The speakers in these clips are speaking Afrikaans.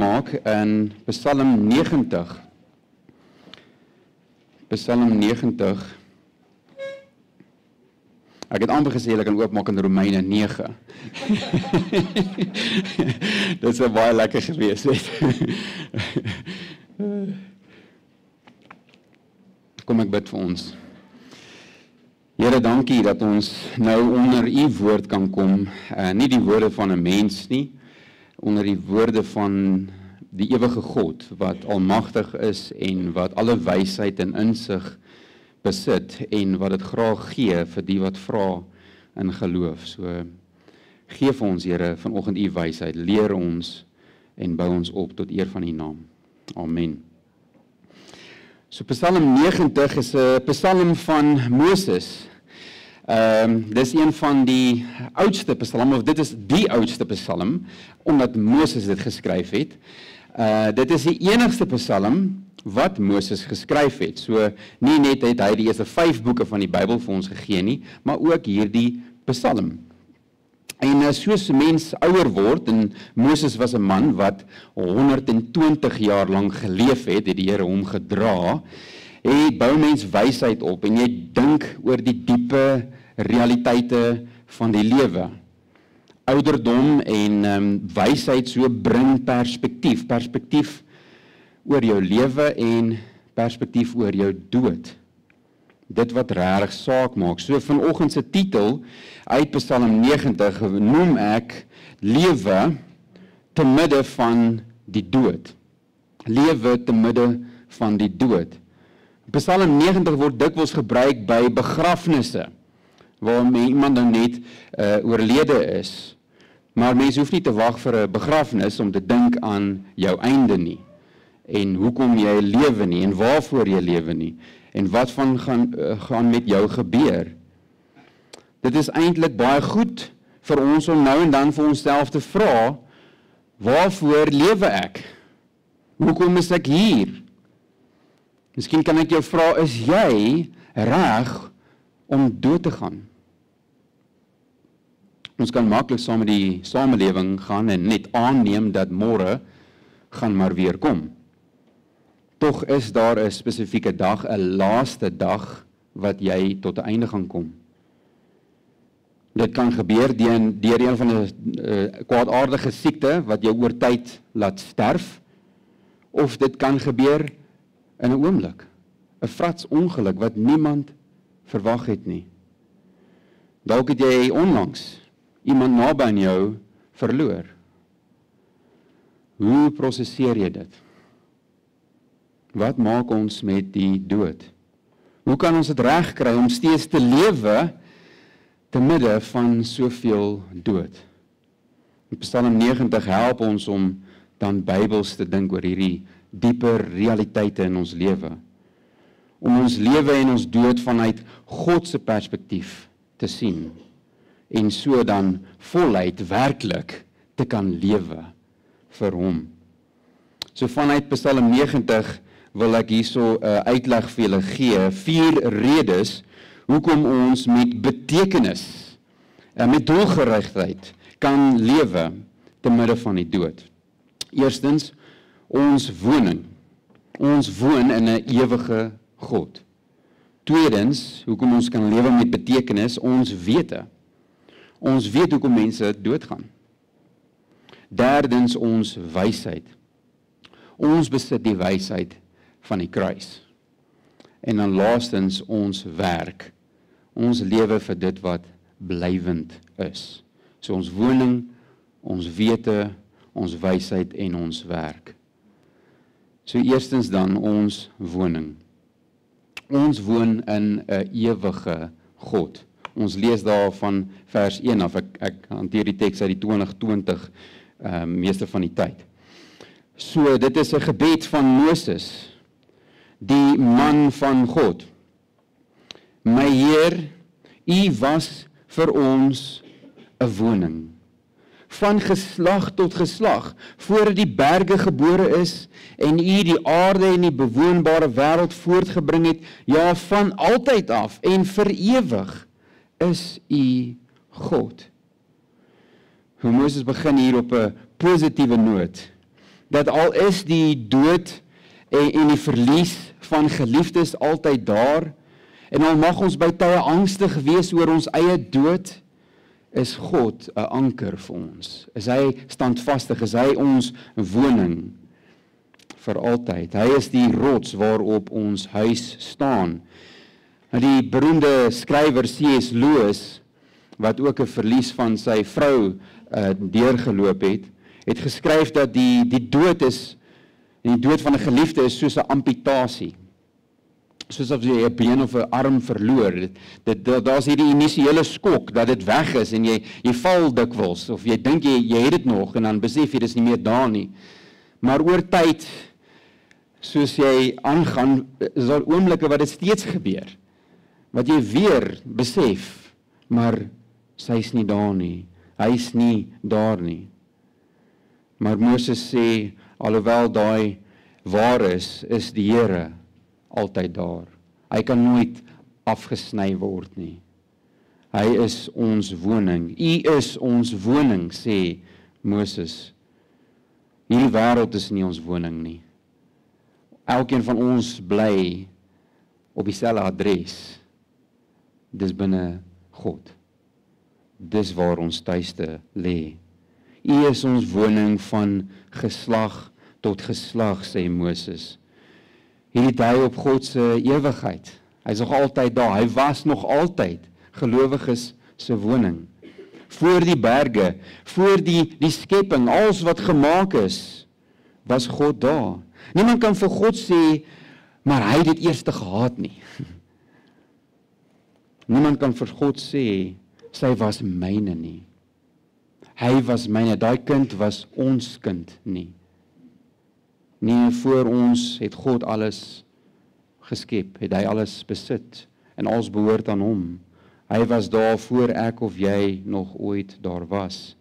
oopmaak in Psalm 90. Psalm 90. Ek het amper gesê, ek kan oopmaak in Romeine 9. Dit sou baie lekker gewees het. Kom ek bid vir ons. Here, dankie dat ons nou onder u woord kan kom, nie die woorde van 'n mens nie, onder die woorde van die ewige God, wat almagtig is en wat alle wysheid en insig besit en wat dit graag gee vir die wat vra in geloof. So gee vir ons, Here, vanoggend u wysheid, leer ons en bou ons op tot eer van u naam. Amen. So Psalm 90 is 'n psalm van Moses. Dis een van die oudste psalme, of dit is die oudste psalm, omdat Moses dit geskryf het. Dit is die enigste psalm wat Moses geskryf het. So nie net het hy die eerste 5 boeke van die Bybel vir ons gegee nie, maar ook hierdie psalm. En soos mens ouer word, en Moses was 'n man wat 120 jaar lank geleef het die Here hom gedra, bou mens wysheid op en jy dink oor die diepe realiteite van die lewe. Ouderdom en wysheid so bring perspektief oor jou lewe en perspektief oor jou dood. Dit wat regtig saak maak. So vanoggend se titel uit Psalm 90 noem ek lewe te midde van die dood. Lewe te midde van die dood. Psalm 90 word dikwels gebruik by begrafnisse, waar iemand dan net oorlede is. Maar mens hoef nie te wag vir 'n begrafnis om te dink aan jou einde nie. En hoekom jy lewe nie, en waarvoor jy lewe nie, en wat van gaan met jou gebeur. Dit is eintlik baie goed vir ons om nou en dan vir onsself te vra, waarvoor lewe ek? Hoekom is ek hier? Miskien kan ek jou vra, is jy reg om dood te gaan? Ons kan maklik saam met die samelewing gaan en net aanneem dat môre gaan maar weer kom. Tog is daar 'n spesifieke dag, 'n laaste dag, wat jy tot 'n einde gaan kom. Dit kan gebeur deur een van 'n kwaadaardige siekte wat jou oor tyd laat sterf, of dit kan gebeur in 'n oomblik, 'n frats ongeluk wat niemand verwag het nie. Dalk het jy onlangs iemand naby aan jou verloor. Hoe prosesseer jy dit? Wat maak ons met die dood? Hoe kan ons dit regkry om steeds te lewe te midde van soveel dood? Psalm 90 help ons om dan Bybels te dink oor hierdie dieper realiteite in ons lewe. Om ons lewe en ons dood vanuit God se perspektief te sien. En so dan voluit werklik te kan lewe vir hom. So vanuit Psalm 90 wil ek hierso 'n uitleg vir julle gee, 4 redes hoekom ons met betekenis en met doelgerigtheid kan lewe te midde van die dood. Eerstens, ons woning. Ons woon in 'n ewige God. Tweedens, hoekom ons kan lewe met betekenis, ons wete. Ons weet hoekom mense doodgaan. Derdens, ons wysheid. Ons besit die wysheid van die kruis. En dan laastens, ons werk. Ons lewe vir dit wat blywend is. So ons woning, ons wete, ons wysheid en ons werk. So eerstens dan ons woning. Ons woon in 'n ewige God. Ons lees daar van vers 1 af, ek hanteer die teks uit die 2020 meeste van die tyd. So dit is 'n gebed van Moses, die man van God. My Heer, U was vir ons 'n woning. Van geslag tot geslag, voordat die berge gebore is, en U die aarde en die bewoonbare wêreld voortgebring het, ja, van altyd af en vir ewig is U God. Hoe Moses begin hier op 'n positiewe noot. dat al is die dood en die verlies van geliefdes altyd daar, en al mag ons by tye angstig wees oor ons eie dood, is God 'n anker vir ons. Is hy standvastig, is hy ons woning vir altyd. Hy is die rots waarop ons huis staan. Die beroemde skrywer C.S. Lewis, wat ook 'n verlies van sy vrou deurgeloop het geskryf dat die dood is, en die dood van 'n geliefde is soos 'n amputasie. Soos as jy 'n been of 'n arm verloor. Daar's hierdie initiële skok dat dit weg is en jy val dikwels of jy dink jy het dit nog en dan besef jy dis nie meer daar nie. Maar oor tyd, soos jy aangaan, is daar oomblikke wat dit steeds gebeur. Wat jy weer besef, maar sy's nie daar nie. Hy's nie daar nie. Maar Moses sê, alhoewel daai waar is die Here altyd daar. Hy kan nooit afgesny word nie. Hy is ons woning. U is ons woning, sê Moses. Hierdie wêreld is nie ons woning nie. Elkeen van ons bly op dieselfde adres. Dis binne God. Dis waar ons tuiste lê. U is ons woning van geslag tot geslag, sê Moses. Hierdie dui op God se ewigheid. Hy's nog altyd daar. Hy was nog altyd gelowiges se woning. Voor die berge, voor die skepping, alles wat gemaak is, was God daar. Niemand kan vir God sê, maar hy het dit eers gehaat nie. Niemand kan vir God sê, sy was myne nie. Hy was myne, daai kind was ons kind nie. Nee, voor ons het God alles geskep, het hy alles besit, en alles behoort aan hom. Hy was daar voor ek of jy nog ooit daar was.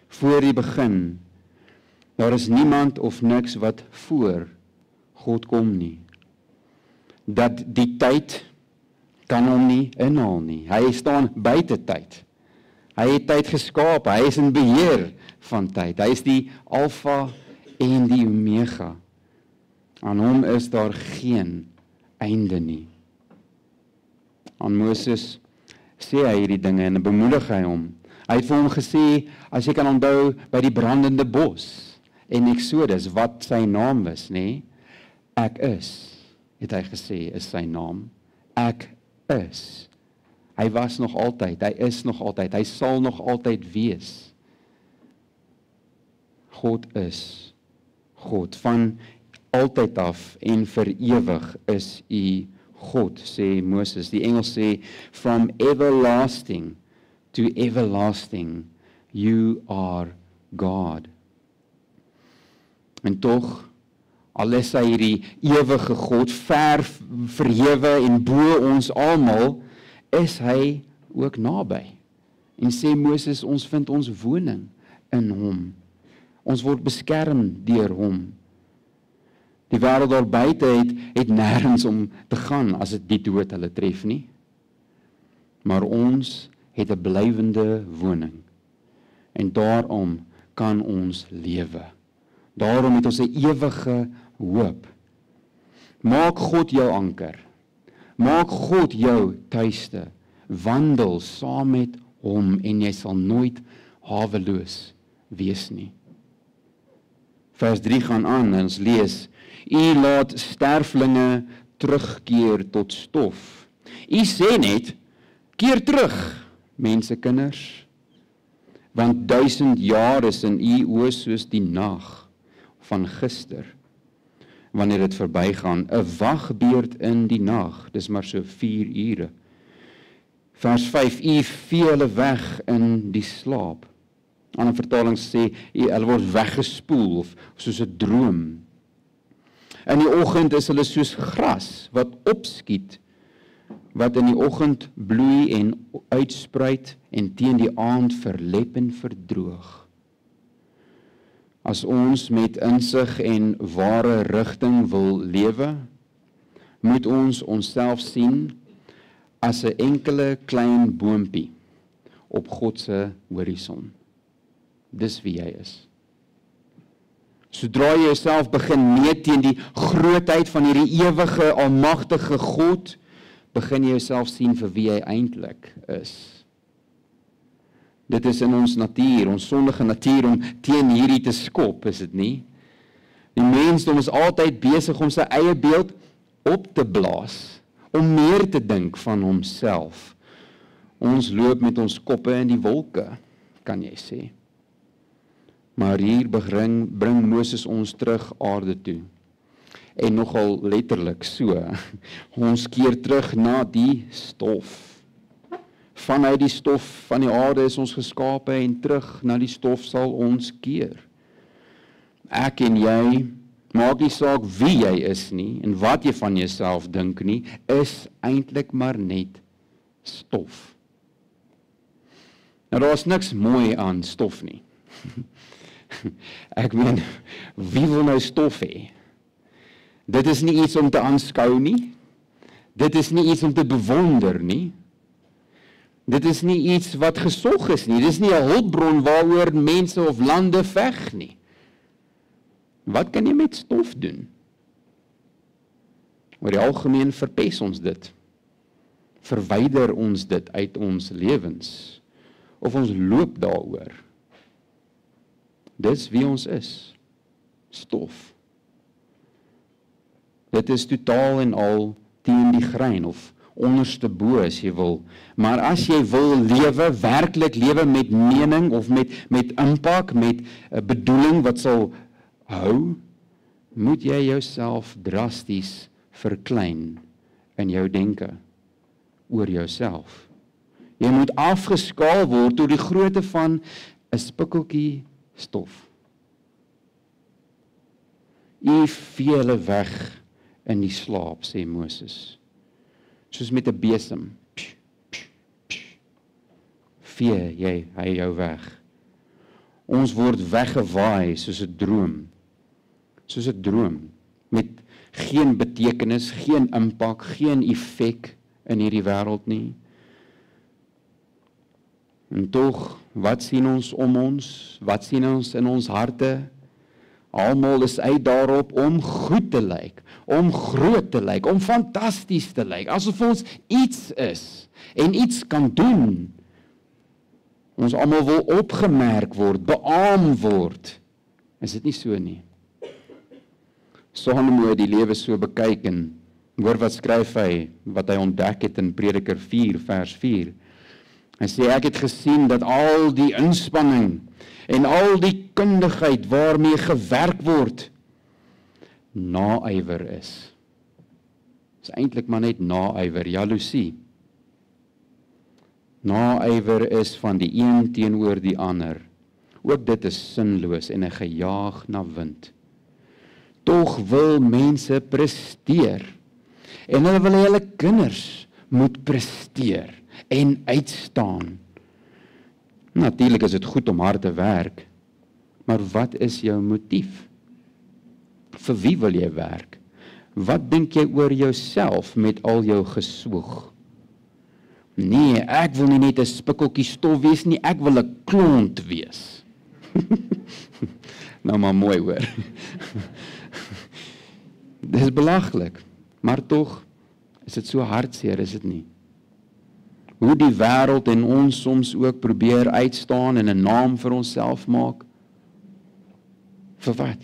Voor die begin, daar is niemand of niks wat voor God kom nie. Dat die tyd kan hom nie inhaal nie. Hy staan buite tyd. Hy het tyd geskaap, hy is in beheer van tyd. Hy is die Alfa en die Omega. Aan hom is daar geen einde nie. Aan Moses sê hy hierdie dinge en bemoedig hy hom. Hy het vir hom gesê, as jy kan onthou by die brandende bos en Exodus, wat sy naam was, nê? Ek is, het hy gesê, is sy naam. Ek is. Hy was nog altyd, hy is nog altyd, hy sal nog altyd wees. God is God, van altyd af en vir ewig is u God, sê Moses. Die Engels sê, from everlasting to everlasting, you are God. En tog, al is hy hierdie ewige God, ver verhewe en bo ons almal, is hy ook naby. En sê Moses, ons vind ons woning in hom. Ons word beskerm deur hom. Die wêreld daar buite het nêrens om te gaan as dit die dood hulle tref nie. Maar ons het 'n blywende woning. En daarom kan ons lewe. Daarom het ons 'n ewige hoop. Maak God jou anker. Maak God jou tuiste. Wandel saam met hom en jy sal nooit haweloos wees nie. Vers 3 gaan aan en ons lees, U laat sterflinge terugkeer tot stof. U sê net, keer terug, mensekinders, want 1000 jaar is in u oë soos die nag van gister, wanneer dit verbygaan, 'n wagbeurt in die nag, dis maar so 4 ure. Vers 5, u vee hulle weg in die slaap. Ander vertalings sê, hulle word weggespoel, of soos 'n droom. In die oggend is hulle soos gras, wat opskiet, wat in die oggend bloei en uitspruit, en teen die aand verlep en verdroog. As ons met insig en ware rigting wil lewe, moet ons onsself sien as 'n enkele klein boompie op God se horison. Dis wie jy is. Sodra jy jouself begin meet teen die grootheid van hierdie ewige, almagtige God, begin jy jouself sien vir wie hy eintlik is. Dit is in ons natuur, ons sondige natuur, om teen hierdie te skop, is dit nie? Die mensdom is altyd besig om sy eie beeld op te blaas, om meer te dink van homself. Ons loop met ons koppe in die wolke, kan jy sê. Maar hier bring Moses ons terug aarde toe. En nogal letterlik so. Ons keer terug na die stof. Vanuit die stof van die aarde is ons geskape en terug na die stof sal ons keer. Ek en jy, maak nie saak wie jy is nie en wat jy van jouself dink nie, is eintlik maar net stof. Nou daar is niks mooi aan stof nie. Ek meen, wie wil nou stof hê? Dit is nie iets om te aanskou nie. Dit is nie iets om te bewonder nie. Dit is nie iets wat gesog is nie. Dit is nie 'n hulpbron waaroor mense of lande veg nie. Wat kan jy met stof doen? Oor die algemeen verpes ons dit. Verwyder ons dit uit ons lewens. Of ons loop daaroor. Dis wie ons is. Stof. Dit is totaal en al teen die grein of onderste bo as jy wil. Maar as jy wil lewe, werklik lewe met mening of met impak, met 'n bedoeling wat sal hou, moet jy jouself drasties verklein in jou denke oor jouself. Jy moet afgeskaal word tot die grootte van 'n spikkeltjie stof. U vee hulle weg in die slaap, sê Moses. Soos met 'n besem. Vee hy jou weg. Ons word weggewaai soos 'n droom. Soos 'n droom. Met geen betekenis, geen impak, geen effek in hierdie wêreld nie. En tog, wat sien ons om ons? Wat sien ons in ons harte? Almal is uit daarop om goed te lyk, om groot te lyk, om fantasties te lyk, asof ons iets is en iets kan doen. Ons almal wil opgemerk word, beaam word. Is dit nie so nie? Salomo het die lewe so bekyk en hoor wat skryf hy, wat hy ontdek het in Prediker 4 vers 4. Hy sê, ek het gesien dat al die inspanning en al die kundigheid waarmee gewerk word, naaiwer is. Dit is eintlik maar net naaiwer, jaloesie. Naaiwer is van die een teenoor die ander. Ook dit is sinloos en 'n gejaag na wind. Tog wil mense presteer. En hulle wil hulle kinders moet presteer en uitstaan. Natuurlik is dit goed om hard te werk, maar wat is jou motief? Vir wie wil jy werk? Wat dink jy oor jouself met al jou geswoeg? Nee, ek wil nie net 'n spikkeltjie stof wees nie, ek wil 'n klont wees. Nou maar mooi hoor. Dit is belaglik, maar tog is dit so hartseer, is dit nie? Hoe die wêreld en ons soms ook probeer uitstaan en 'n naam vir onsself maak. Vir wat?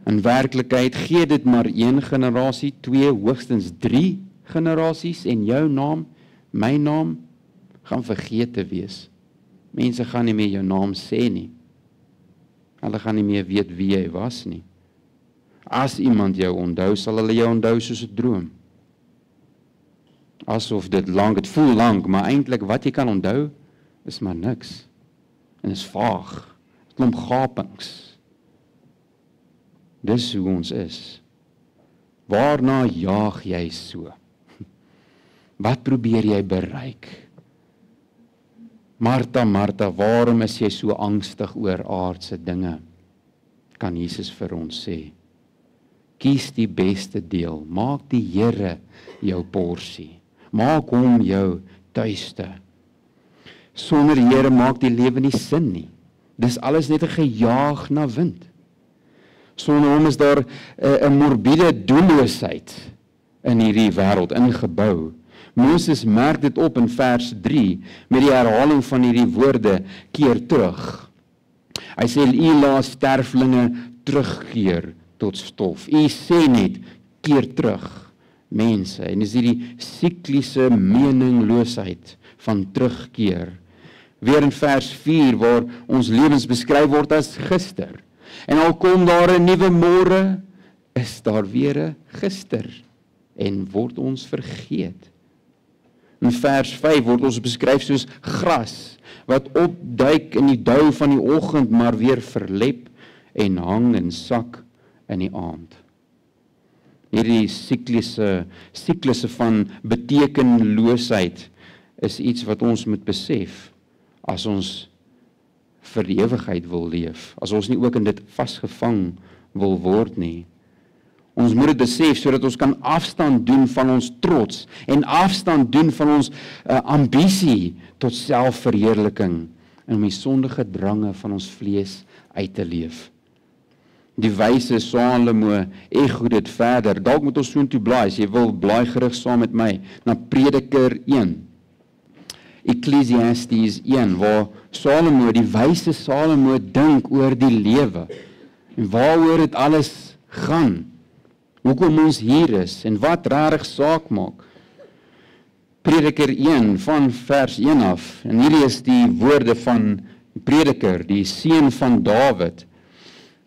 In werklikheid gee dit maar 1 generasie, 2, hoogstens 3 generasies en jou naam, my naam, gaan vergete wees. Mense gaan nie meer jou naam sê nie. Hulle gaan nie meer weet wie jy was nie. As iemand jou onthou, sal hulle jou onthou soos 'n droom. Asof dit voel lank, maar eintlik wat jy kan onthou, is maar niks. En is vaag, klomp gapings. Dis hoe ons is. Waarna jaag jy so? Wat probeer jy bereik? Martha, Martha, waarom is jy so angstig oor aardse dinge? Kan Jesus vir ons sê. Kies die beste deel, maak die Here jou porsie. Maak hom jou tuiste. Sonder die Here maak die lewe nie sin nie. Dis alles net 'n gejaag na wind. Sonder hom is daar 'n morbiede doelloosheid in hierdie wêreld ingebou. Moses merk dit op in vers 3 met die herhaling van hierdie woorde keer terug. Hy sê u laat sterflinge terugkeer tot stof. U sê net keer terug mense. En dis hierdie sikliese meningloosheid van terugkeer. Weer in vers 4 waar ons lewens beskryf word as gister. En al kom daar 'n nuwe môre, is daar weer 'n gister en word ons vergeet. In vers 5 word ons beskryf soos gras wat opduik in die dou van die oggend, maar weer verlep en hang en sak in die aand. Hierdie siklusse van betekenloosheid is iets wat ons moet besef as ons vir die ewigheid wil leef, as ons nie ook in dit vasgevang wil word nie. Ons moet dit besef sodat ons kan afstand doen van ons trots en afstand doen van ons ambisie tot selfverheerliking en om die sondige drange van ons vlees uit te leef. Die wyse Salomo ego dit verder. Dalk moet ons soontoe blaai, as jy wil blaai gerig saam met my na Prediker 1. Ecclesiastes 1 waar Salomo, die wyse Salomo dink oor die lewe en waaroor dit alles gaan. Hoekom ons hier is en wat regtig saak maak. Prediker 1 van vers 1 af. En hierdie is die woorde van die Prediker, die seun van Dawid.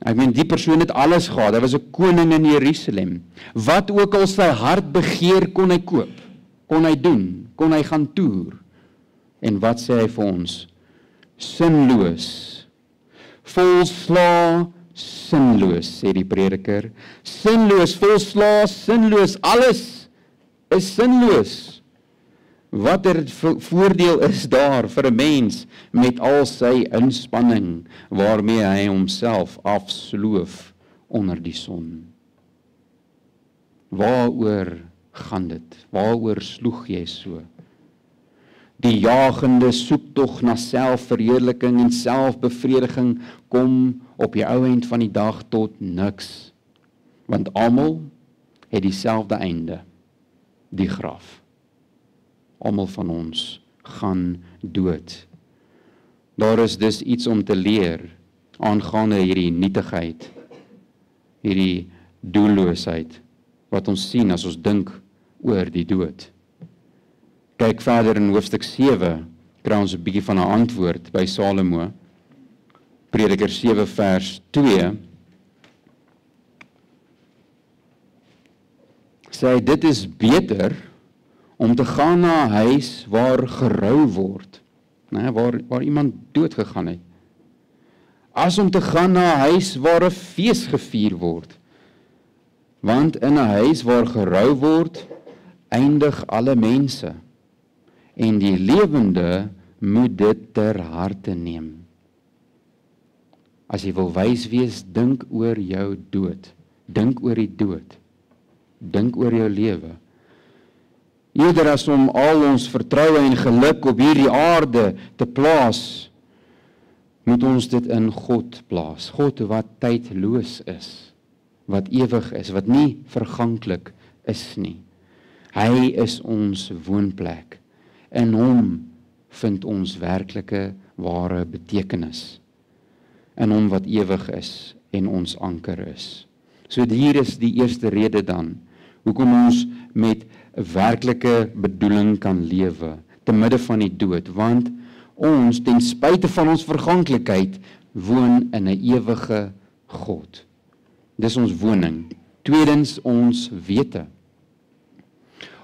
Ek meen, die persoon het alles gehad. Hy was 'n koning in Jerusalem. Wat ook al sy hart begeer, kon hy koop, kon hy doen, kon hy gaan toer. En wat sê hy vir ons? Sinloos. Volsla sinloos, sê die Prediker. Sinloos, volsla sinloos, alles is sinloos. Watter voordeel is daar vir 'n mens met al sy inspanning waarmee hy homself afsloof onder die son? Waaroor gaan dit? Waaroor sloeg jy so? Die jagende soektog na selfverheerliking en selfbevrediging kom op die ou end van die dag tot niks. Want almal het dieselfde einde, die graf. Almal van ons gaan dood. Daar is dus iets om te leer aangaande hierdie nietigheid, hierdie doelloosheid, wat ons sien as ons dink oor die dood. Kyk verder in hoofstuk 7, kry ons 'n bietjie van 'n antwoord by Salomo. Prediker 7 vers 2. Sê dit is beter om te gaan na 'n huis waar gerou word, waar iemand dood gegaan het, as om te gaan na 'n huis waar 'n fees gevier word. Want in 'n huis waar gerou word, eindig alle mense, en die lewende moet dit ter harte neem. As jy wil wys wees, dink oor jou dood, dink oor die dood, dink oor jou lewe. Eerder as om al ons vertroue en geluk op hierdie aarde te plaas, moet ons dit in God plaas. God wat tydloos is, wat ewig is, wat nie verganklik is nie. Hy is ons woonplek. In hom vind ons werklike, ware betekenis. In hom wat ewig is en ons anker is. So hier is die eerste rede dan, hoekom ons met 'n werklike bedoeling kan lewe, te midde van die dood, want ons, ten spyte van ons verganklikheid, woon in 'n ewige God. Dis ons woning. Tweedens, ons wete.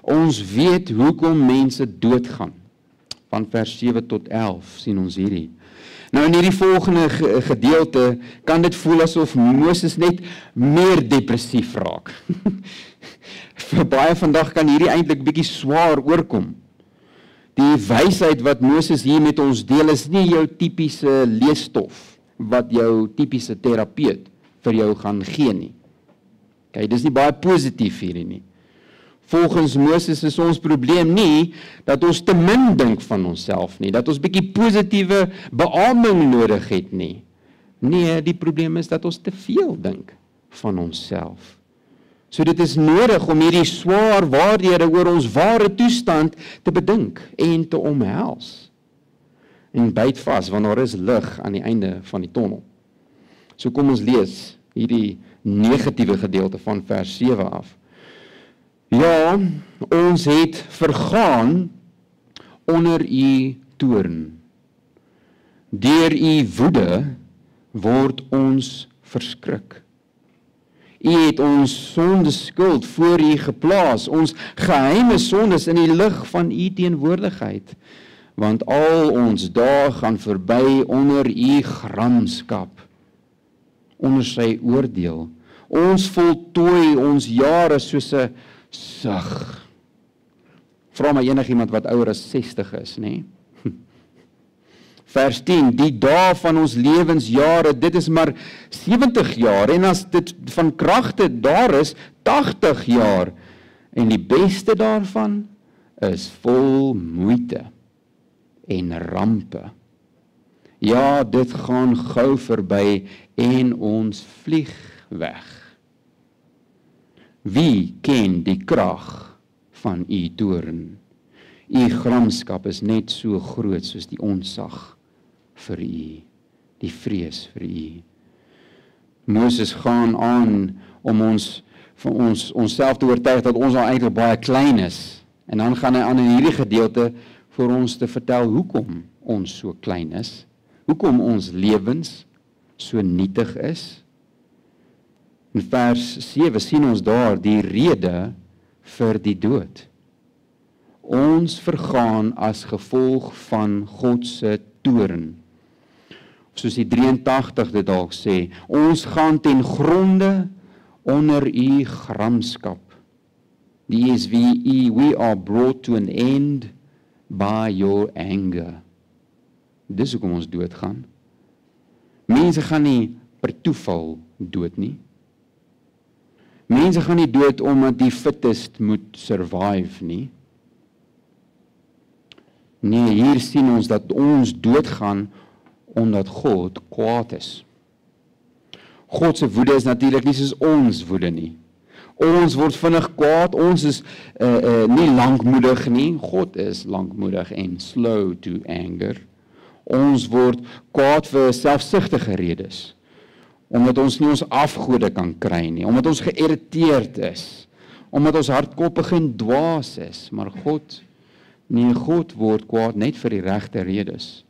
Ons weet hoekom mense doodgaan. Van vers 7 tot 11 sien ons hierdie. Nou in hierdie volgende gedeelte kan dit voel asof Moses net meer depressief raak. Vir baie vandag kan hierdie eintlik bietjie swaar oorkom. Die wysheid wat Moses hier met ons deel is nie jou tipiese leesstof wat jou tipiese terapeut vir jou gaan gee nie. Kyk, dis nie baie positief hierdie nie. Volgens Moses is ons probleem nie dat ons te min dink van onsself nie, dat ons bietjie positiewe beaming nodig het nie. Nee, die probleem is dat ons te veel dink van onsself. So dit is nodig om hierdie swaar waarhede oor ons ware toestand te bedink en te omhels. En byt vas, want daar is lig aan die einde van die tonnel. So kom ons lees hierdie negatiewe gedeelte van vers 7 af. Ja, ons het vergaan onder u toorn. Deur u woede word ons verskrik. U het ons sondeskuld voor u geplaas, ons geheime sondes in die lig van u teenwoordigheid, want al ons dae gaan verby onder u gramskap, onder sy oordeel. Ons voltooi ons jare soos 'n sug. Vra maar enigiemand wat ouer as 60 is, nê? Vers 10, die dae van ons lewensjare, dit is maar 70 jaar, en as dit van kragte daar is, 80 jaar, en die beste daarvan is vol moeite en rampe. Ja, dit gaan gou verby en ons vlieg weg. Wie ken die krag van u toorn? U gramskap is net so groot soos die onsag vir u, die vrees vir u. Moses gaan aan om onsself te oortuig dat ons al eintlik baie klein is. En dan gaan hy aan in hierdie gedeelte vir ons te vertel hoekom ons so klein is, hoekom ons lewens so nietig is. In vers 7 sien ons daar die rede vir die dood. Ons vergaan as gevolg van God se toorn. Soos die 83 dit dalk sê, ons gaan ten gronde onder u gramskap. Die ESV, we are brought to an end by your anger. Dis hoekom ons doodgaan. Mense gaan nie per toeval dood nie. Mense gaan nie dood omdat die fittest moet survive nie. Nee, hier sien ons dat ons doodgaan omdat God kwaad is. God se woede is natuurlik nie soos ons woede nie. Ons word vinnig kwaad, ons is nie lankmoedig nie. God is lankmoedig en slow to anger. Ons word kwaad vir selfsugtige redes. Omdat ons nie ons afgode kan kry nie, omdat ons geïrriteerd is, omdat ons hardkoppig en dwaas is, maar God word kwaad net vir die regte redes.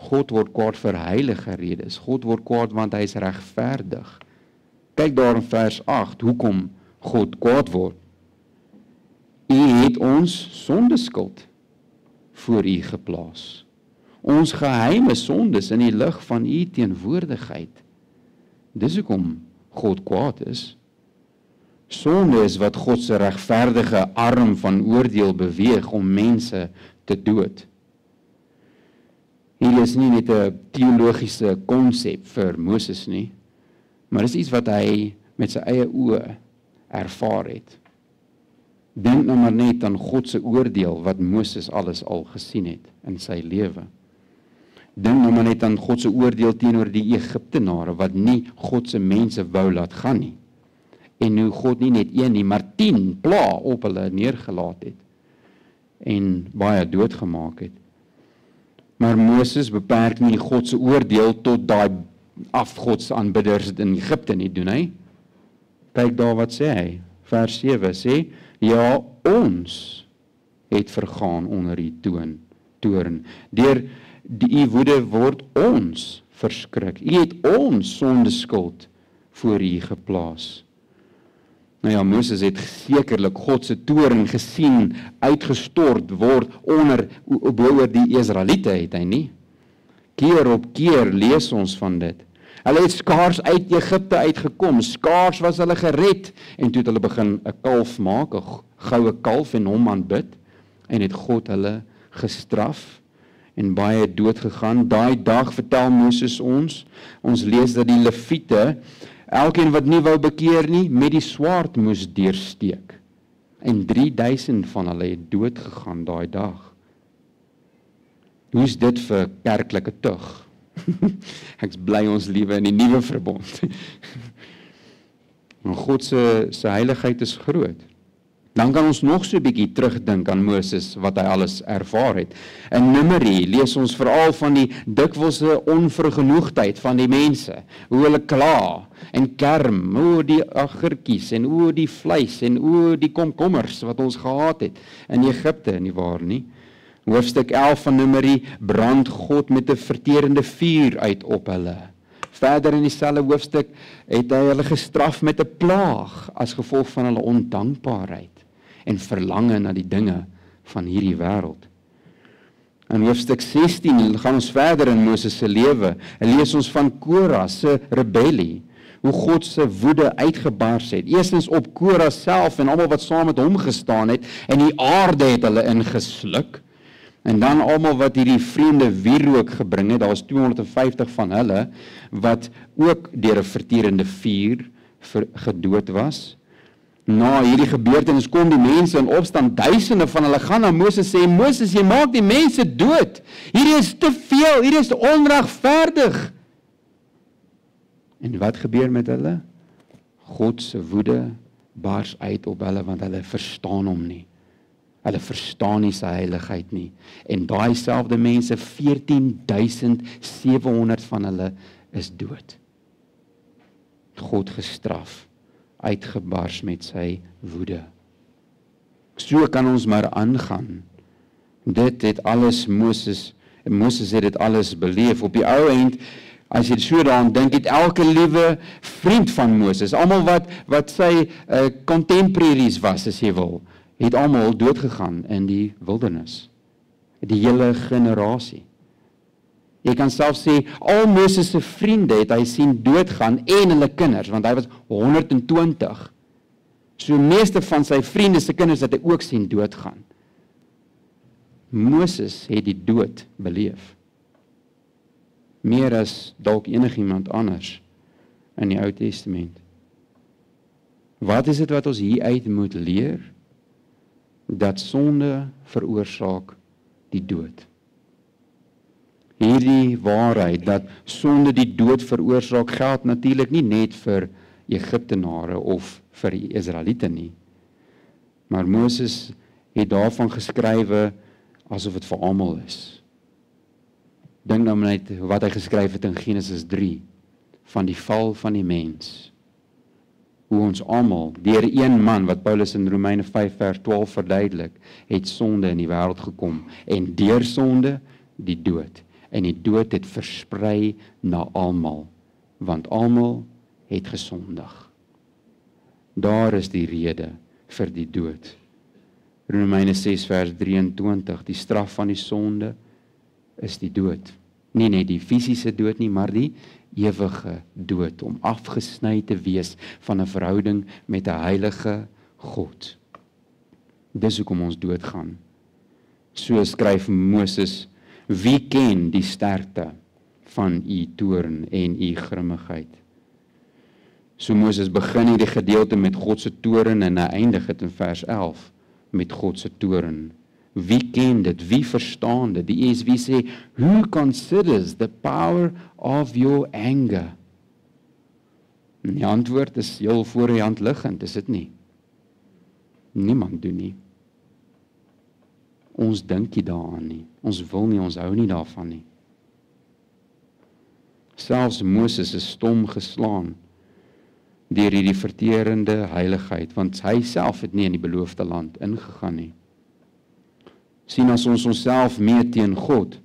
God word kwaad vir heilige redes. God word kwaad want hy is regverdig. Kyk daar in vers 8, hoekom God kwaad word. U het ons sondeskuld voor u geplaas. Ons geheime sondes in die lig van u teenwoordigheid. Dis hoekom God kwaad is. Sonde is wat God se regverdige arm van oordeel beweeg om mense te dood. Hier is nie net 'n teologiese konsep vir Moses nie, maar dis iets wat hy met sy eie oë ervaar het. Dink nou maar net aan God se oordeel wat Moses alles al gesien het in sy lewe. Dink nou maar net aan God se oordeel teenoor die Egiptenare wat nie God se mense wou laat gaan nie. En hoe God nie net 1 nie, maar 10 pla op hulle neergelaat het en baie doodgemaak het. Maar Moses beperk nie God se oordeel tot daai afgodsaanbidders in Egipte nie, doen hy? Kyk daar wat sê hy. Vers 7 sê, ja, ons het vergaan onder u toorn. Deur u woede word ons verskrik. U het ons sondeskuld voor u geplaas. Nou ja, Moses het sekerlik God se toorn gesien, uitgestort word oor die Israeliete, het hy nie? Keer op keer lees ons van dit. Hulle het skaars uit Egipte uitgekom, skaars was hulle gered, en toe het hulle begin 'n kalf maak, 'n goue kalf en hom aanbid, en het God hulle gestraf, en baie dood gegaan. Daai dag vertel Moses ons lees dat die Lewiete, elkeen wat nie wou bekeer nie, met die swaard moes deursteek. En 3000 van hulle het dood gegaan daai dag. Hoe is dit vir kerklike tug? Ek's bly ons lewe in die nuwe verbond. Maar God se heiligheid is groot. Dan kan ons nog so 'n bietjie terugdink aan Moses, wat hy alles ervaar het. In Numeri lees ons veral van die dikwelse onvergenoegdheid van die mense, hoe hulle kla en kerm oor die aggertjies en oor die vleis en oor die komkommers wat ons gehad het in Egipte, nie waar nie? Hoofstuk 11 van Numeri brand God met 'n verterende vuur uit op hulle. Verder in dieselfde hoofstuk het hy hulle gestraf met 'n plaag as gevolg van hulle ondankbaarheid en verlange na die dinge van hierdie wêreld. In hoofstuk 16 gaan ons verder in Moses se lewe en lees ons van Korah se rebellie, hoe God se woede uitgebars het. Eerstens op Korah self en almal wat saam met hom gestaan het, en die aarde het hulle ingesluk. En dan almal wat hierdie vreemde wierook gebring het, daar was 250 van hulle, wat ook deur 'n verterende vuur gedood was. Na hierdie gebeurtenis kom die mense in opstand, duisende van hulle gaan na Moses sê, Moses, jy maak die mense dood, hierdie is te veel, hierdie is onregverdig. En wat gebeur met hulle? God se woede bars uit op hulle, want hulle verstaan hom nie. Hulle verstaan nie sy heiligheid nie. En daai selfde mense, 14.700 van hulle is dood. God gestraf, uitgebars met sy woede. So kan ons maar aangaan. Dit het alles Moses het dit alles beleef. Op die ou end, as jy so daaraan dink, het elke liewe vriend van Moses, almal wat sy contemporaries was, as jy wil, het almal doodgegaan in die wildernis. Die hele generasie. Jy kan self sê, al Moses se vriende het hy sien doodgaan en hulle kinders, want hy was 120. So meeste van sy vriende se kinders het hy ook sien doodgaan. Moses het die dood beleef. Meer as dalk enigiemand anders in die Ou Testament. Wat is dit wat ons hieruit moet leer? Dat sonde veroorsaak die dood. Hierdie waarheid dat sonde die dood veroorsaak, geld natuurlik nie net vir Egiptenare of vir die Israeliete nie. Maar Moses het daarvan geskrywe asof dit vir almal is. Dink nou net wat hy geskryf het in Genesis 3 van die val van die mens. Hoe ons almal deur een man wat Paulus in Romeine 5 vers 12 verduidelik, het sonde in die wêreld gekom en deur sonde die dood. En die dood het versprei na almal, want almal het gesondig. Daar is die rede vir die dood. Romeine 6 vers 23, die straf van die sonde is die dood. Nie net die fisiese dood nie, maar die ewige dood, om afgesny te wees van 'n verhouding met 'n heilige God. Dis hoekom ons doodgaan. So skryf Moses, wie ken die sterkte van u toorn en u grimmigheid? So Moses begin hierdie gedeelte met God se toorn en hy eindig dit in vers 11 met God se toorn. Wie ken dit? Wie verstaan dit? Die ESV sê, who considers the power of your anger? En die antwoord is heel voor die hand liggend, is dit nie? Niemand doen nie. Ons dink nie daaraan nie. Ons wil nie, ons hou nie daarvan nie. Selfs Moses is stom geslaan deur hierdie verterende heiligheid, want hy self het nie in die beloofde land ingegaan nie. Sien, as ons onsself meet teen God,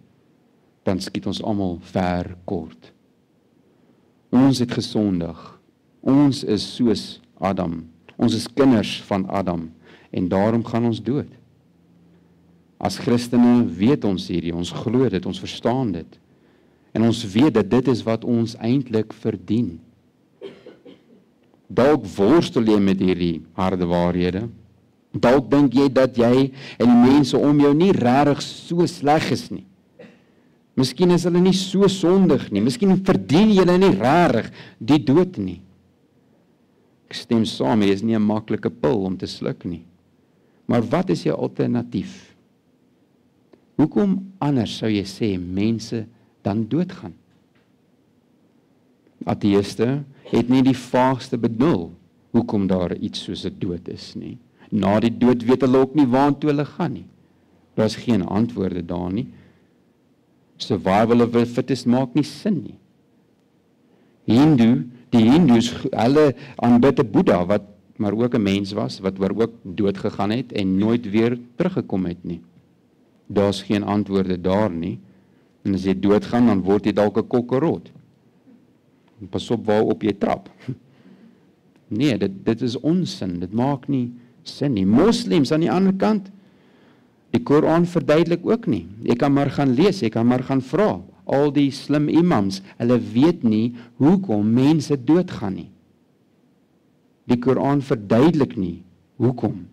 dan skiet ons almal ver kort. Ons het gesondig. Ons is soos Adam. Ons is kinders van Adam en daarom gaan ons dood. As Christene weet ons hierdie, ons glo dit, ons verstaan dit. En ons weet dat dit is wat ons eintlik verdien. Dalk worstel jy met hierdie harde waarhede. Dalk dink jy dat jy en die mense om jou nie regtig so sleg is nie. Miskien is hulle nie so sondig nie. Miskien verdien julle nie regtig die dood nie. Ek stem saam, dit is nie 'n maklike pil om te sluk nie. Maar wat is jou alternatief? Hoekom anders sou jy sê mense dan doodgaan? Ateëste het nie die vaagste benul hoekom daar iets soos 'n dood is nie. Na die dood weet hulle ook nie waartoe hulle gaan nie. Daar is geen antwoorde daar nie. Survival of the fittest maak nie sin nie. Die Hindus, hulle aanbid 'n Boeddha, wat maar ook 'n mens was, wat ook dood gegaan het en nooit weer teruggekom het nie. Daar's geen antwoorde daar nie. En as jy doodgaan, dan word jy dalk 'n kokkerot. Pas op waarop jy trap. Nee, dit is onsin, dit maak nie sin nie. Moslems aan die ander kant, die Koran verduidelik ook nie. Jy kan maar gaan lees, jy kan maar gaan vra. Al die slim imams, hulle weet nie hoekom mense doodgaan nie. Die Koran verduidelik nie hoekom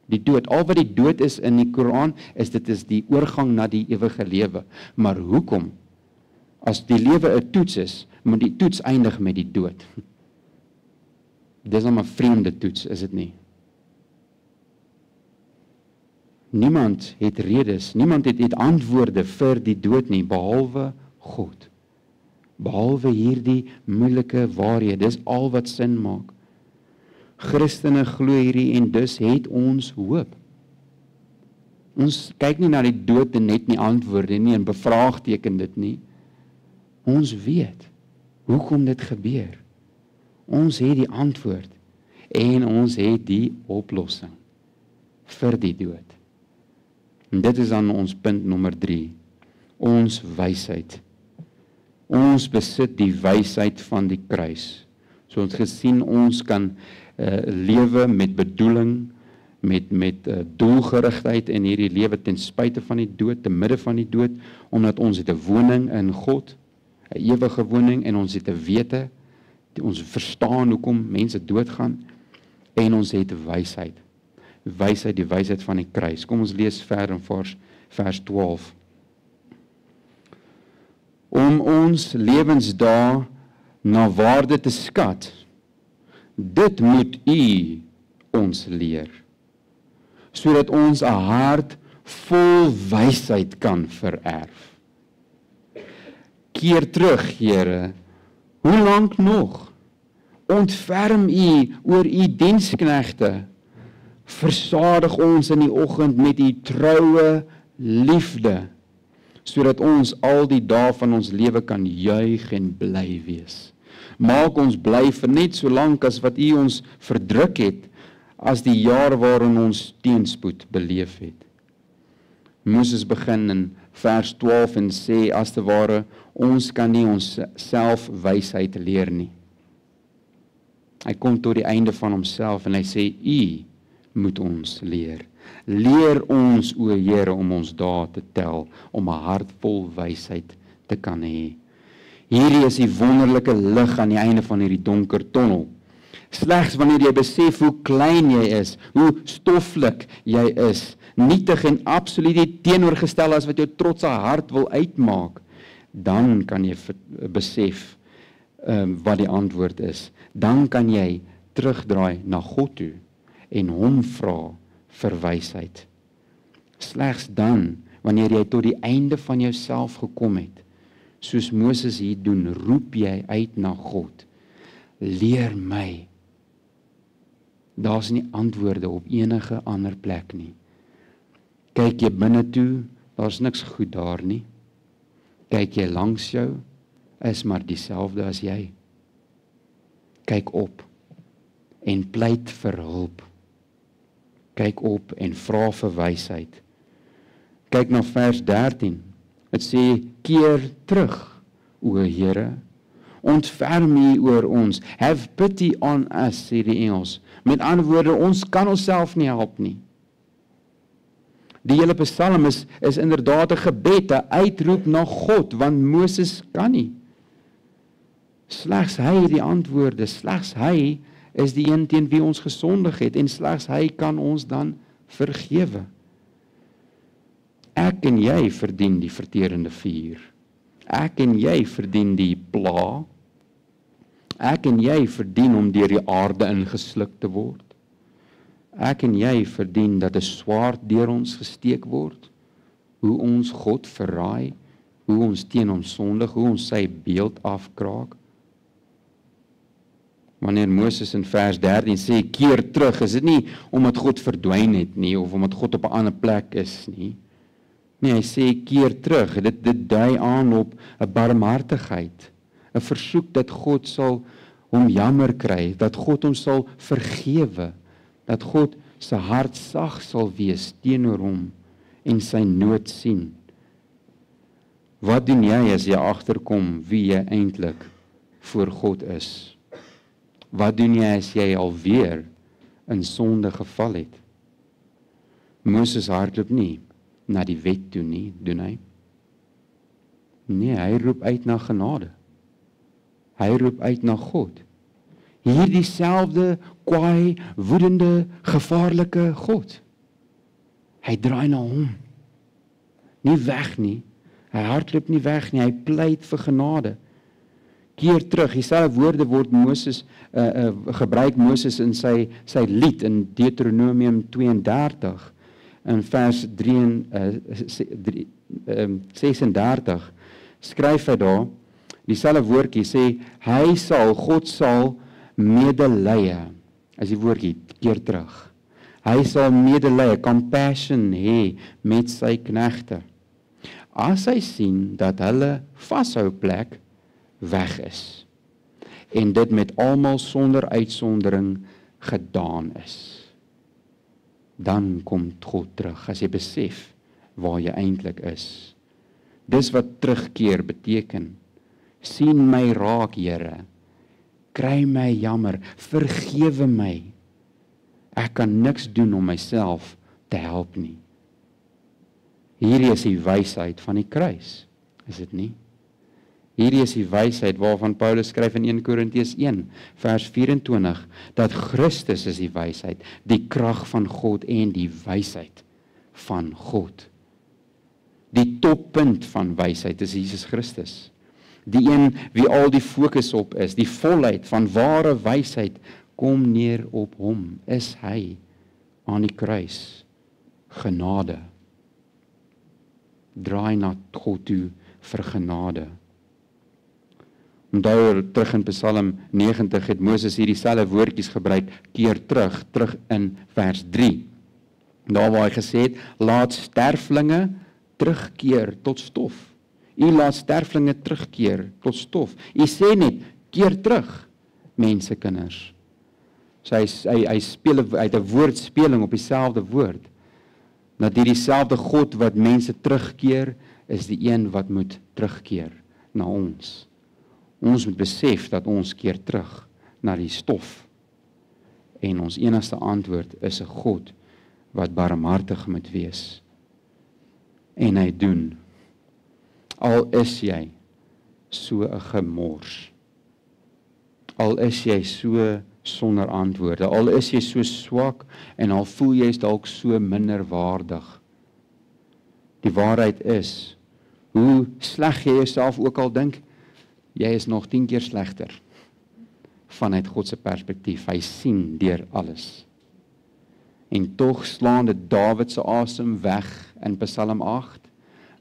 die dood. Al wat die dood is in die Koran, dit is die oorgang na die ewige lewe. Maar hoekom? As die lewe 'n toets is, moet die toets eindig met die dood. Dis 'n vreemde toets, is dit nie? Niemand het redes, niemand het antwoorde vir die dood nie, behalwe God. Behalwe hierdie moeilike waarhede, dis al wat sin maak. Christene glo hierdie en dus het ons hoop. Ons kyk nie na die dood en net nie antwoorde nie en bevraagteken dit nie. Ons weet hoekom dit gebeur. Ons het die antwoord en ons het die oplossing vir die dood. En dit is dan ons punt nommer 3. Ons wysheid. Ons besit die wysheid van die kruis. So ons gesien ons kan lewe met bedoeling, met doelgerigtheid in hierdie lewe ten spyte van die dood, te midde van die dood, omdat ons het 'n woning in God, 'n ewige woning, en ons het 'n wete, ons verstaan hoekom mense doodgaan, en ons het wysheid. Wysheid, die wysheid van die kruis. Kom ons lees verder in vers 12. Om ons lewensdae na waarde te skat, dit moet U ons leer, sodat ons 'n hart vol wysheid kan vererf. Keer terug, Here, hoe lank nog? Ontferm U oor U diensknegte. Versadig ons in die oggend met U troue liefde, sodat ons al die dae van ons lewe kan juig en bly wees. Maak ons bly vir net so lank as wat U ons verdruk het, as die jaar waarin ons teenspoed beleef het. Moses begin in vers 12 en sê, as te ware, ons kan nie ons self wysheid leer nie. Hy kom tot die einde van homself en hy sê, U moet ons leer. Leer ons, o Here, om ons dae te tel, om 'n hart vol wysheid te kan hê. Hierdie is die wonderlike lig aan die einde van hierdie donker tonnel. Slegs wanneer jy besef hoe klein jy is, hoe stoflik jy is, nietig en absoluut nie teenoorgestel as wat jou trotse hart wil uitmaak, dan kan jy besef wat die antwoord is. Dan kan jy terugdraai na God toe en hom vra vir wysheid. Slegs dan, wanneer jy tot die einde van jouself gekom het, soos Moses hier doen, roep jy uit na God. Leer my. Daar's nie antwoorde op enige ander plek nie. Kyk jy binne toe, daar's niks goed daar nie. Kyk jy langs jou, is maar dieselfde as jy. Kyk op en pleit vir hulp. Kyk op en vra vir wysheid. Kyk na vers 13. Dit sê, keer terug, o Here, ontferm U oor ons, have pity on us, sê die Engels. Met ander woorde, ons kan onsself nie help nie. Die hele Psalm is inderdaad 'n gebed, 'n uitroep na God, want Moses kan nie. Slegs hy het die antwoorde, slegs hy is die een teen wie ons gesondig het, en slegs hy kan ons dan vergewe. Ek en jy verdien die verterende vuur. Ek en jy verdien die pla. Ek en jy verdien om deur die aarde ingesluk te word. Ek en jy verdien dat 'n swaard deur ons gesteek word, hoe ons God verraai, hoe ons teen hom sondig, hoe ons sy beeld afkraak. Wanneer Moses in vers 13 sê, keer terug, is dit nie omdat God verdwyn het nie, of omdat God op 'n ander plek is nie. Nee, hy sê, keer terug. Dit dui aan op 'n barmhartigheid, 'n versoek dat God sal hom jammer kry, dat God hom sal vergewe, dat God sy hart sag sal wees teenoor hom en sy nood sien. Wat doen jy as jy agterkom wie jy eintlik voor God is? Wat doen jy as jy alweer in sonde geval het? Moses hardloop nie na die wet toe nie, doen hy? Nee, hy roep uit na genade. Hy roep uit na God. Hierdie selfde kwaai, woedende, gevaarlike God. Hy draai na hom. Nie weg nie. Hy hardloop nie weg nie, hy pleit vir genade. Keer terug, dieselfde woorde word Moses gebruik Moses in sy lied in Deuteronomium 32 in vers 36 skryf hy daar dieselfde woordjie sê God sal medelee, as die woordjie keer terug. Hy sal medelee, compassion hê met sy knegte. As hy sien dat hulle vashou plek weg is en dit met almal sonder uitsondering gedaan is, dan kom God terug as jy besef waar jy eintlik is. Dis wat terugkeer beteken. Sien my raak, Here. Kry my jammer, vergewe my. Ek kan niks doen om myself te help nie. Hierdie is die wysheid van die kruis, is dit nie? Hierdie is die wysheid waarvan Paulus skryf in 1 Korintiërs 1 vers 24, dat Christus is die wysheid, die krag van God en die wysheid van God. Die toppunt van wysheid is Jesus Christus. Die een wie al die fokus op is, die volheid van ware wysheid kom neer op hom, is hy aan die kruis. Genade. Draai na God toe vir genade. Onthou terug in Psalm 90 het Moses hierdie selfde woordjies gebruik, keer terug in vers 3. Daar waar hy gesê het, laat sterflinge terugkeer tot stof. U laat sterflinge terugkeer tot stof. U sê net, keer terug, mensekinders. So hy het 'n woordspeling op dieselfde woord. Dat dieselfde God wat mense terugkeer, is die een wat moet terugkeer na ons. Ons moet besef dat ons keer terug na die stof. En ons enigste antwoord is 'n God wat barmhartig moet wees. En hy doen. Al is jy so 'n gemors. Al is jy so sonder antwoorde, al is jy so swak en al voel jy dalk so minderwaardig. Die waarheid is, hoe sleg jy jouself ook al dink, jy is nog 10 keer slegter vanuit God se perspektief. Hy sien deur alles. En tog slaan dit Dawid se asem weg in Psalm 8.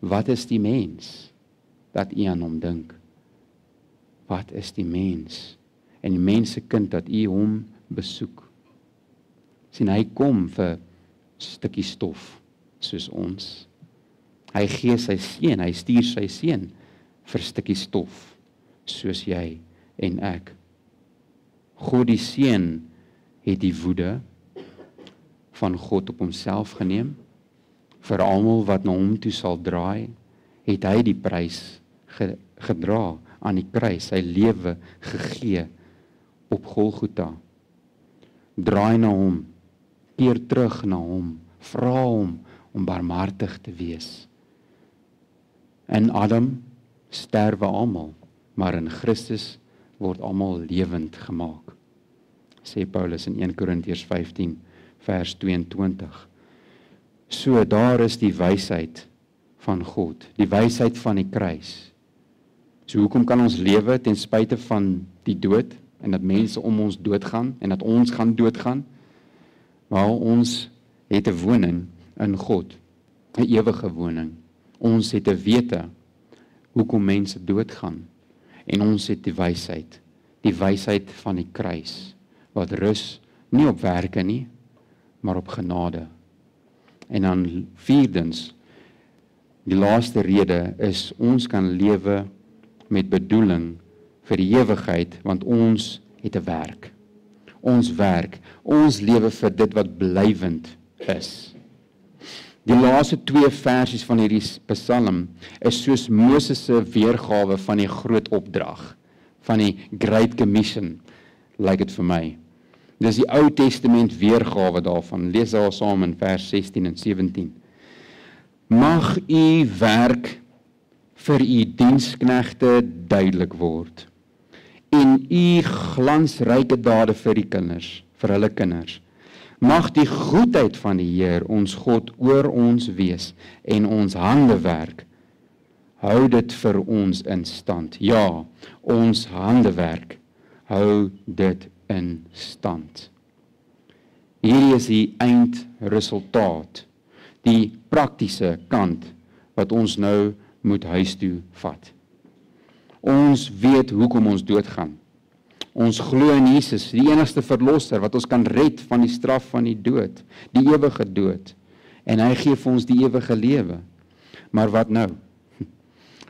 Wat is die mens dat u aan hom dink? Wat is die mens? En die mensekind dat u hom besoek. Sien, hy kom vir 'n stukkie stof soos ons. Hy gee sy seun, hy stuur sy seun vir 'n stukkie stof soos jy en ek. God die seun het die woede van God op homself geneem. Vir almal wat na hom toe sal draai, het hy die prys gedra aan die kruis, sy lewe gegee op Golgotha. Draai na hom, keer terug na hom, vra hom om barmhartig te wees. In Adam sterwe almal, maar in Christus word almal lewend gemaak. Sê Paulus in 1 Korintiërs 15 vers 22. So daar is die wysheid van God, die wysheid van die kruis. So hoekom kan ons lewe ten spyte van die dood en dat mense om ons doodgaan en dat ons gaan doodgaan? Maar ons het 'n woning in God, 'n ewige woning. Ons het 'n wete hoekom mense doodgaan en ons het die wysheid die wysheid van die kruis, wat rus nie op werke nie, maar op genade. En dan vierdens, die laaste rede is, ons kan lewe met bedoeling vir die ewigheid, want ons het 'n werk. Ons werk, ons lewe vir dit wat blywend is. Die laaste 2 versies van hierdie Psalm is soos Moses se weergawe van die groot opdrag, van die Great Commission, lyk dit vir my. Dis die Ou Testament weergawe daarvan. Lees daar saam in vers 16 en 17. Mag u werk vir u diensknegte duidelik word, en u glansryke dade vir die kinders, vir hulle kinders. Mag die goedheid van die Heer, ons God, oor ons wees, en ons handewerk, hou dit vir ons in stand. Ja, ons handewerk, hou dit in stand. Hierdie is die eindresultaat, die praktiese kant, wat ons nou moet huis toe vat. Ons weet hoekom ons doodgaan. Ons glo in Jesus, die enigste verlosser, wat ons kan red van die straf van die dood, die ewige dood. En hy gee vir ons die ewige lewe. Maar wat nou?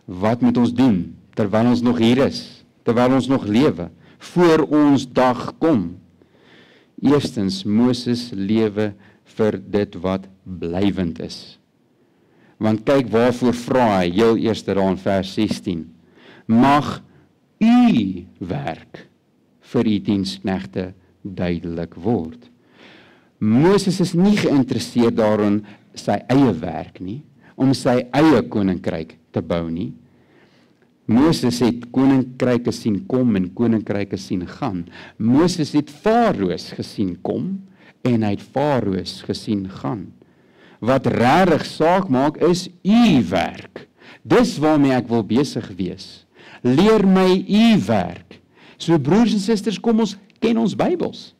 Wat moet ons doen, terwyl ons nog hier is, terwyl ons nog lewe, voor ons dag kom? Eerstens, Moses lewe vir dit wat blywend is. Want kyk waarvoor vra hy, heel eerste daar in vers 16. Mag u werk vir u diensknegte duidelik word. Moses is nie geïnteresseerd daarin sy eie werk nie, om sy eie koninkryk te bou nie. Moses het koninkryke sien kom en koninkryke sien gaan. Moses het farao's gesien kom en hy het farao's gesien gaan. Wat regtig saak maak is u werk. Dis waarmee ek wil besig wees. Leer my u werk. So broers en susters, kom ons ken ons Bybels.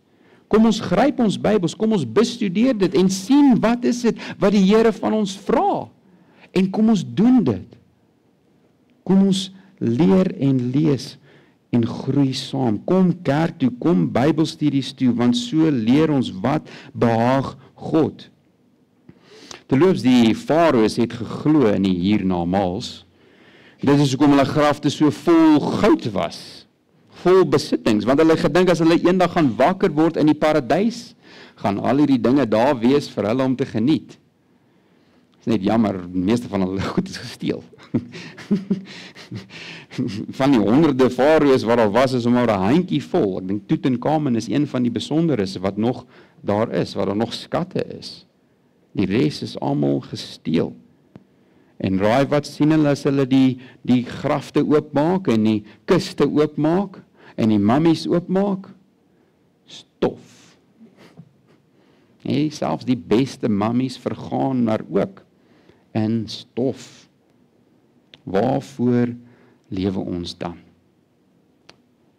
Kom ons gryp ons Bybels, kom ons bestudeer dit en sien wat is dit wat die Here van ons vra. En kom ons doen dit. Kom ons leer en lees en groei saam. Kom kerk toe, kom Bybelstudies toe, want so leer ons wat behaag God. Terloops, die farao's het geglo in die hiernamaals. Dit is hoekom hulle grafte so vol goud was, vol besittings, want hulle gedink as hulle eendag gaan wakker word in die paradys, gaan al hierdie dinge daar wees vir hulle om te geniet. Dit is net jammer, die meeste van hulle goed is gesteel. Van die honderde farao's wat daar was, is maar 'n handjie vol. Ek dink Tutankhamun is een van die besonderes wat nog daar is, waar daar nog skatte is. Die res is almal gesteel. En raai wat sien hulle as hulle die grafte oopmaak en die kiste oopmaak en die mummies oopmaak? Stof. Selfs die beste mummies vergaan maar ook in stof. Waarvoor lewe ons dan?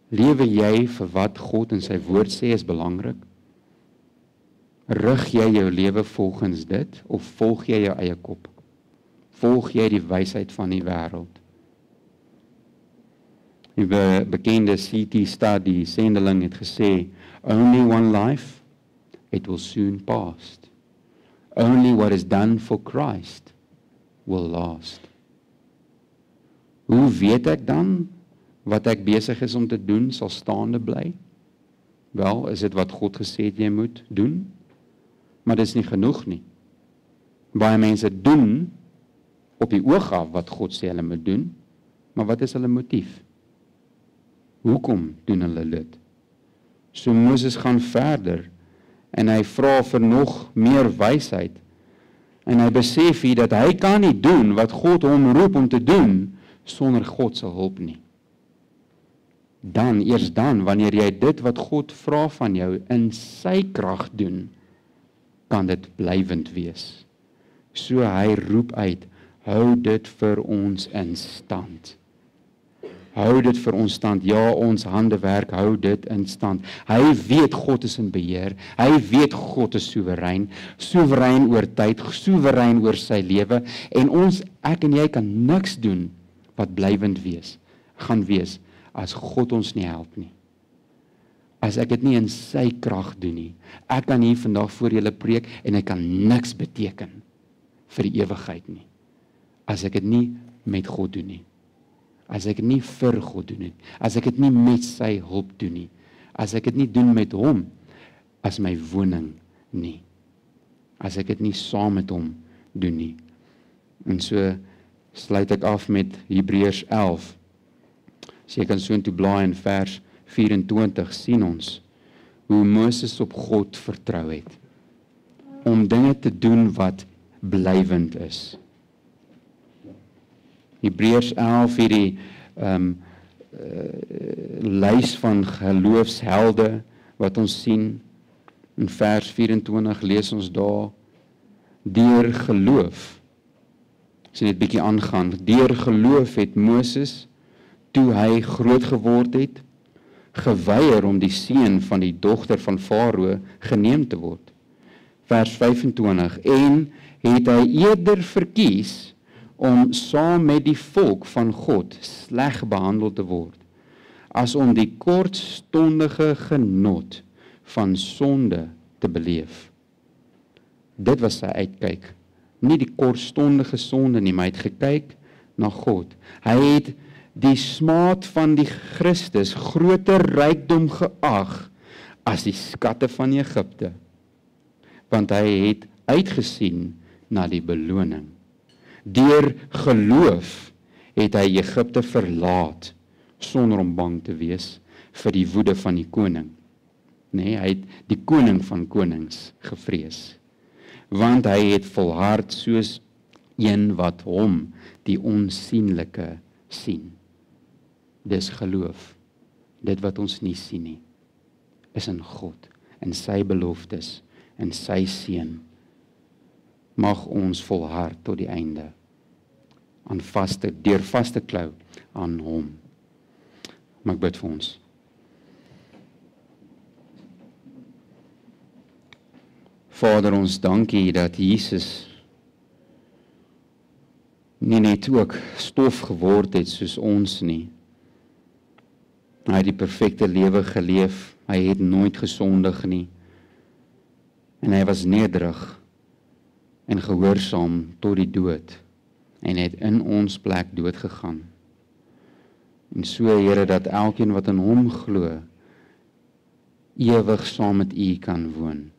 Lewe jy vir wat God in sy woord sê is belangrik? Rig jy jou lewe volgens dit of volg jy jou eie kop? Volg jy die wysheid van die wêreld? Die bekende C.T. Studd, die sendeling, het gesê, only one life, it will soon pass. Only what is done for Christ will last. Hoe weet ek dan wat ek besig is om te doen sal staande bly? Wel, is dit wat God gesê het jy moet doen? Maar dit is nie genoeg nie. Baie mense doen op die oog af wat God sê hulle moet doen, maar wat is hulle motief? Hoekom doen hulle dit? So Moses gaan verder en hy vra vir nog meer wysheid en hy besef hier dat hy kan nie doen wat God hom roep om te doen sonder God se hulp nie. Dan, eers dan, wanneer jy dit wat God vra van jou in sy krag doen, kan dit blywend wees. So hy roep uit, hou dit vir ons in stand. Hou dit vir ons stand, ja, ons handewerk, hou dit in stand. Hy weet God is in beheer, hy weet God is soewerein, soewerein oor tyd, soewerein oor sy lewe, en ons, ek en jy kan niks doen wat blywend gaan wees, as God ons nie help nie. as ek dit nie in sy krag doen nie. Ek kan hier vandag voor julle preek en ek kan niks beteken vir die ewigheid nie. As ek dit nie met God doen nie. As ek dit nie vir God doen nie. As ek dit nie met sy hulp doen nie. As ek dit nie doen met hom as my woning nie. As ek dit nie saam met hom doen nie. En so sluit ek af met Hebreërs 11. As jy kan soontoe blaai in vers 24 sien ons hoe Moses op God vertrou het om dinge te doen wat blywend is. Hebreërs 11 hierdie lys van geloofshelde wat ons sien in vers 24 lees ons daar deur geloof. As jy net bietjie aangaan, deur geloof het Moses toe hy groot geword het geweier om die seun van die dogter van Farao geneem te word. Vers 25 en het hy eerder verkies om saam met die volk van God sleg behandel te word as om die kortstondige genot van sonde te beleef. Dit was sy uitkyk. Nie die kortstondige sonde nie, maar hy het gekyk na God. Hy het die smaad van die Christus groter rykdom geag as die skatte van Egipte, want hy het uitgesien na die beloning. Deur geloof het hy Egipte verlaat sonder om bang te wees vir die woede van die koning. Nee, hy het die koning van konings gevrees, want hy het volhard soos een wat hom die onsienlike sien. Dis geloof. Dit wat ons nie sien nie, is in God, in sy beloftes, in sy seun. Mag ons volhard tot die einde, aan deur vaste klou aan hom. Mag ek bid vir ons. Vader, ons dankie dat Jesus nie net ook stof geword het soos ons nie. Hy het die perfekte lewe geleef, hy het nooit gesondig nie, en hy was nederig en gehoorsaam tot die dood, en het in ons plek dood gegaan. En so, Here, dat elkeen wat in hom glo, ewig saam met U kan woon,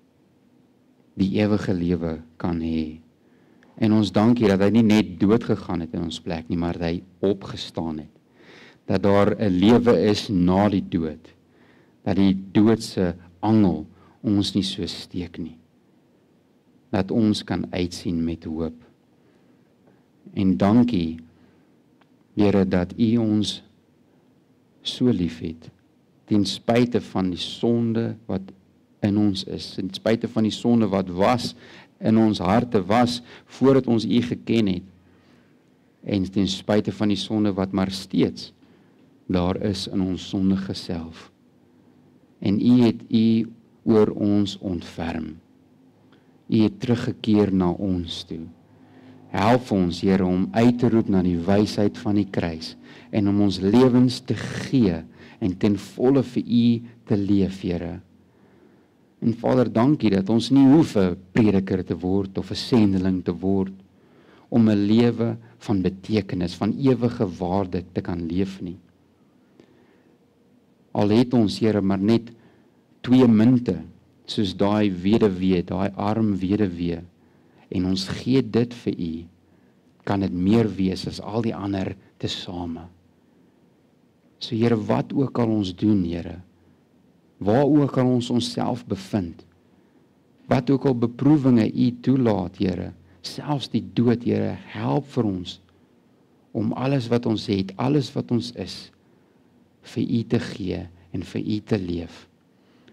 die ewige lewe kan hê. En ons dankie dat hy nie net dood gegaan het in ons plek nie, maar dat hy opgestaan het. Dat daar 'n lewe is na die dood. Dat die doodse angel ons nie so steek nie. Dat ons kan uitsien met hoop. En dankie, Here, dat U ons so liefhet, ten spyte van die sonde wat in ons is, ten spyte van die sonde wat was, in ons harte was, voordat ons U geken het, en ten spyte van die sonde wat maar steeds daar is in ons sondige self. En U het U oor ons ontferm. U het teruggekeer na ons toe. Help ons, Here, om uit te roep na die wysheid van die kruis, en om ons lewens te gee, en ten volle vir U te leef, Here. En Vader, dankie dat ons nie hoef 'n prediker te word, of 'n sendeling te word, om 'n lewe van betekenis, van ewige waarde te kan leef nie. Al het ons, Here, maar net 2 munte, soos daai weduwee, daai arm weduwee, en ons gee dit vir U, kan dit meer wees as al die ander tesame. So, Here, wat ook al ons doen, Here, waar ook al ons onsself bevind, wat ook al beproewinge U toelaat, Here, selfs die dood, Here, help vir ons, om alles wat ons het, alles wat ons is, vir U te gee, en vir U te leef,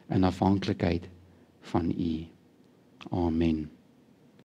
in afhanklikheid van U. Amen.